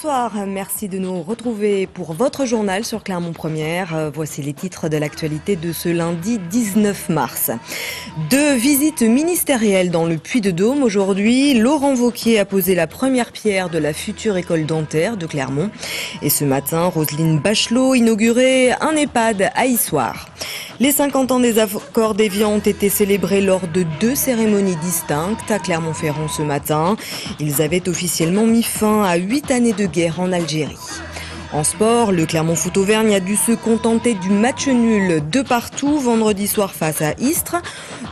Bonsoir, merci de nous retrouver pour votre journal sur Clermont Première. Voici les titres de l'actualité de ce lundi 19 mars. 2 visites ministérielles dans le Puy-de-Dôme aujourd'hui. Laurent Wauquiez a posé la première pierre de la future école dentaire de Clermont. Et ce matin, Roselyne Bachelot inaugurait un EHPAD à Issoire. Les 50 ans des accords d'Évian ont été célébrés lors de 2 cérémonies distinctes à Clermont-Ferrand ce matin. Ils avaient officiellement mis fin à 8 années de guerre en Algérie. En sport, le Clermont Foot Auvergne a dû se contenter du match nul de partout vendredi soir face à Istres.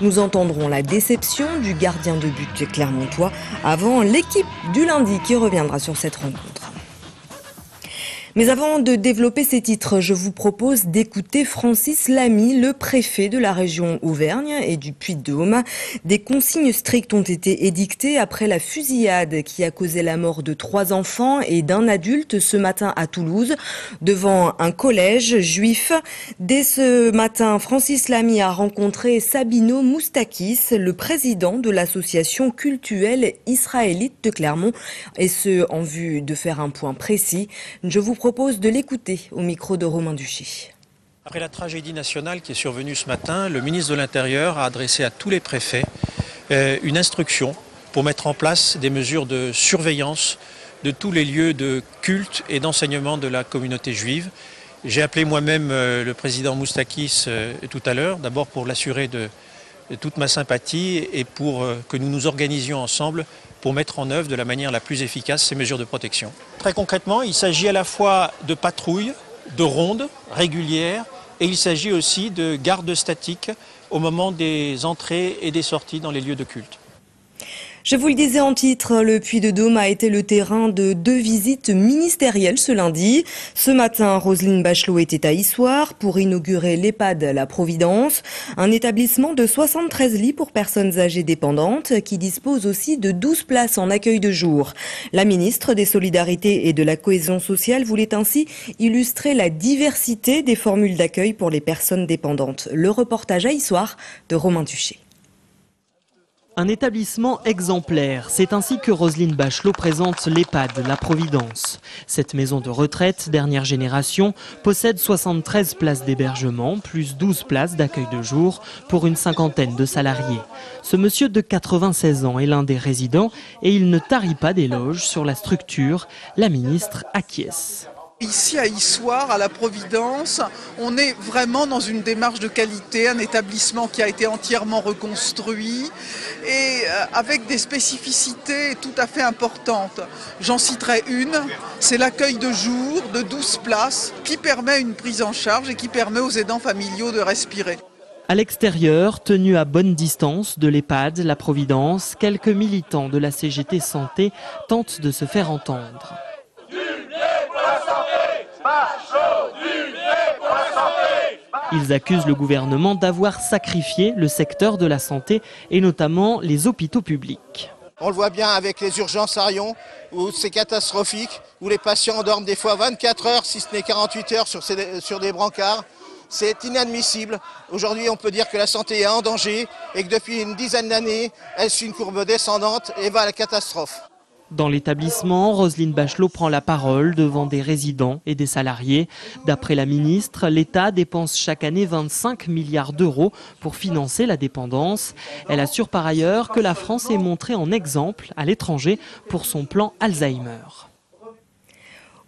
Nous entendrons la déception du gardien de but clermontois avant l'équipe du lundi qui reviendra sur cette rencontre. Mais avant de développer ces titres, je vous propose d'écouter Francis Lamy, le préfet de la région Auvergne et du Puy-de-Dôme. Des consignes strictes ont été édictées après la fusillade qui a causé la mort de 3 enfants et d'un adulte ce matin à Toulouse, devant un collège juif. Dès ce matin, Francis Lamy a rencontré Sabino Moustakis, le président de l'association cultuelle israélite de Clermont, et ce en vue de faire un point précis. Je vous propose de l'écouter au micro de Romain Duchy. Après la tragédie nationale qui est survenue ce matin, le ministre de l'Intérieur a adressé à tous les préfets une instruction pour mettre en place des mesures de surveillance de tous les lieux de culte et d'enseignement de la communauté juive. J'ai appelé moi-même le président Moustakis tout à l'heure, d'abord pour l'assurer de toute ma sympathie et pour que nous nous organisions ensemble pour mettre en œuvre de la manière la plus efficace ces mesures de protection. Très concrètement, il s'agit à la fois de patrouilles, de rondes régulières et il s'agit aussi de garde statique au moment des entrées et des sorties dans les lieux de culte. Je vous le disais en titre, le Puy-de-Dôme a été le terrain de 2 visites ministérielles ce lundi. Ce matin, Roselyne Bachelot était à Issoire pour inaugurer l'EHPAD La Providence, un établissement de 73 lits pour personnes âgées dépendantes qui dispose aussi de 12 places en accueil de jour. La ministre des Solidarités et de la Cohésion sociale voulait ainsi illustrer la diversité des formules d'accueil pour les personnes dépendantes. Le reportage à Issoire de Romain Duché. Un établissement exemplaire, c'est ainsi que Roselyne Bachelot présente l'EHPAD La Providence. Cette maison de retraite, dernière génération, possède 73 places d'hébergement, plus 12 places d'accueil de jour pour une 50aine de salariés. Ce monsieur de 96 ans est l'un des résidents et il ne tarit pas d'éloges sur la structure. La ministre acquiesce. Ici à Issoire, à la Providence, on est vraiment dans une démarche de qualité, un établissement qui a été entièrement reconstruit et avec des spécificités tout à fait importantes. J'en citerai une, c'est l'accueil de jour de 12 places qui permet une prise en charge et qui permet aux aidants familiaux de respirer. À l'extérieur, tenu à bonne distance de l'EHPAD La Providence, quelques militants de la CGT Santé tentent de se faire entendre. Ils accusent le gouvernement d'avoir sacrifié le secteur de la santé et notamment les hôpitaux publics. On le voit bien avec les urgences à Rion, où c'est catastrophique, où les patients dorment des fois 24 heures, si ce n'est 48 heures sur des brancards. C'est inadmissible. Aujourd'hui, on peut dire que la santé est en danger et que depuis une dizaine d'années, elle suit une courbe descendante et va à la catastrophe. Dans l'établissement, Roselyne Bachelot prend la parole devant des résidents et des salariés. D'après la ministre, l'État dépense chaque année 25 milliards d'euros pour financer la dépendance. Elle assure par ailleurs que la France est montrée en exemple à l'étranger pour son plan Alzheimer.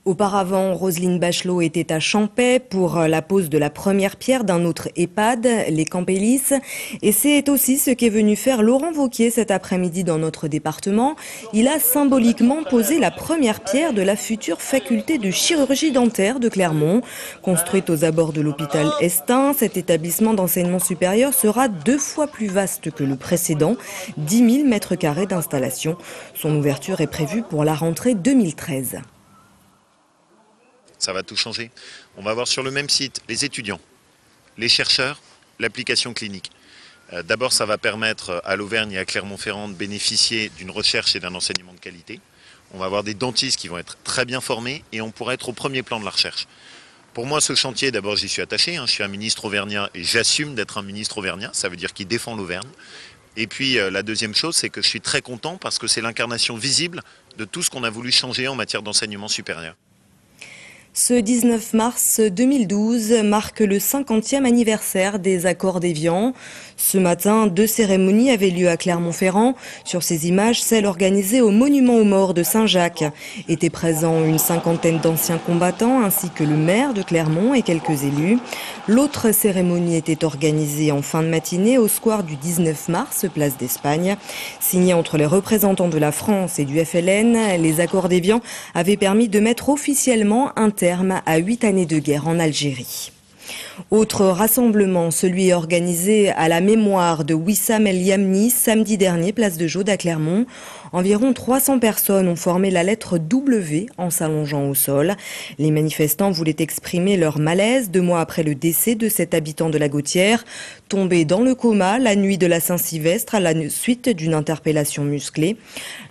Auparavant, Roselyne Bachelot était à Champais pour la pose de la première pierre d'un autre EHPAD, les Campélis. Et c'est aussi ce qu'est venu faire Laurent Wauquiez cet après-midi dans notre département. Il a symboliquement posé la première pierre de la future faculté de chirurgie dentaire de Clermont. Construite aux abords de l'hôpital Estin, cet établissement d'enseignement supérieur sera 2 fois plus vaste que le précédent, 10 000 mètres carrés d'installation. Son ouverture est prévue pour la rentrée 2013. Ça va tout changer. On va avoir sur le même site les étudiants, les chercheurs, l'application clinique. D'abord, ça va permettre à l'Auvergne et à Clermont-Ferrand de bénéficier d'une recherche et d'un enseignement de qualité. On va avoir des dentistes qui vont être très bien formés et on pourra être au premier plan de la recherche. Pour moi, ce chantier, d'abord, j'y suis attaché. Je suis un ministre auvergnat et j'assume d'être un ministre auvergnat. Ça veut dire qu'il défend l'Auvergne. Et puis la deuxième chose, c'est que je suis très content parce que c'est l'incarnation visible de tout ce qu'on a voulu changer en matière d'enseignement supérieur. Ce 19 mars 2012 marque le 50e anniversaire des accords d'Évian. Ce matin, 2 cérémonies avaient lieu à Clermont-Ferrand. Sur ces images, celle organisée au monument aux morts de Saint-Jacques. Étaient présents une cinquantaine d'anciens combattants ainsi que le maire de Clermont et quelques élus. L'autre cérémonie était organisée en fin de matinée au square du 19 mars, place d'Espagne. Signée entre les représentants de la France et du FLN, les accords d'Évian avaient permis de mettre officiellement un terme à 8 années de guerre en Algérie. Autre rassemblement, celui organisé à la mémoire de Wissam El Yamni samedi dernier, place de Jaude à Clermont. Environ 300 personnes ont formé la lettre W en s'allongeant au sol. Les manifestants voulaient exprimer leur malaise 2 mois après le décès de cet habitant de la Gautière, tombé dans le coma la nuit de la Saint-Sylvestre à la suite d'une interpellation musclée.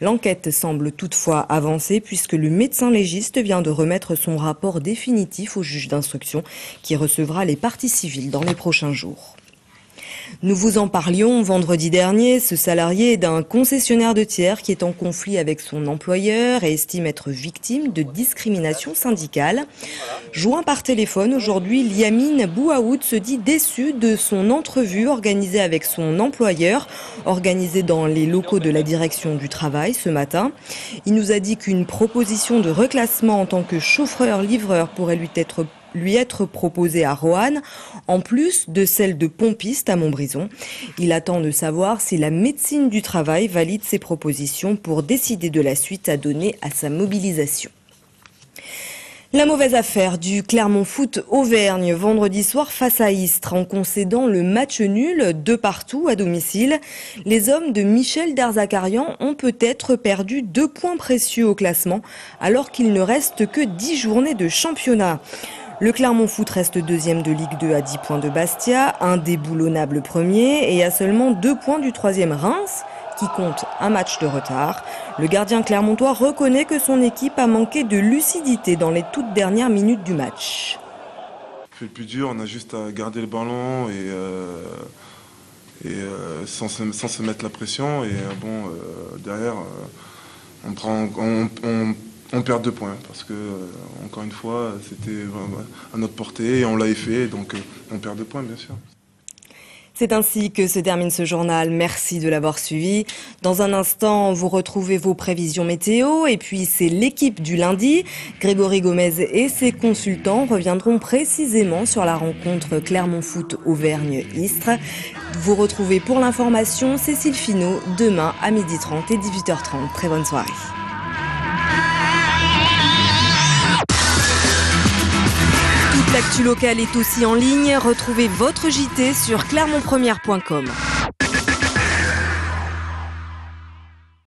L'enquête semble toutefois avancer puisque le médecin légiste vient de remettre son rapport définitif au juge d'instruction qui recevra les parties civiles dans les prochains jours. Nous vous en parlions vendredi dernier, ce salarié d'un concessionnaire de tiers qui est en conflit avec son employeur et estime être victime de discrimination syndicale. Joint par téléphone aujourd'hui, Liamine Bouaoud se dit déçu de son entrevue organisée avec son employeur, organisée dans les locaux de la direction du travail ce matin. Il nous a dit qu'une proposition de reclassement en tant que chauffeur-livreur pourrait lui être proposée à Roanne, en plus de celle de pompiste à Montbrison. Il attend de savoir si la médecine du travail valide ses propositions pour décider de la suite à donner à sa mobilisation. La mauvaise affaire du Clermont Foot Auvergne vendredi soir face à Istres en concédant le match nul 2-2 à domicile. Les hommes de Michel Derzakarian ont peut-être perdu 2 points précieux au classement alors qu'il ne reste que 10 journées de championnat. Le Clermont Foot reste 2e de Ligue 2 à 10 points de Bastia, indéboulonnable premier et à seulement 2 points du 3e Reims, qui compte un match de retard. Le gardien clermontois reconnaît que son équipe a manqué de lucidité dans les toutes dernières minutes du match. C'est le plus dur, on a juste à garder le ballon et sans se mettre la pression. Et derrière, on perd 2 points parce que, encore une fois, c'était à notre portée et on l'a fait, donc on perd 2 points, bien sûr. C'est ainsi que se termine ce journal. Merci de l'avoir suivi. Dans un instant, vous retrouvez vos prévisions météo et puis c'est l'équipe du lundi. Grégory Gomez et ses consultants reviendront précisément sur la rencontre Clermont Foot Auvergne-Istres. Vous retrouvez pour l'information Cécile Finot demain à 12h30 et 18h30. Très bonne soirée. L'actu locale est aussi en ligne. Retrouvez votre JT sur clermontpremière.com.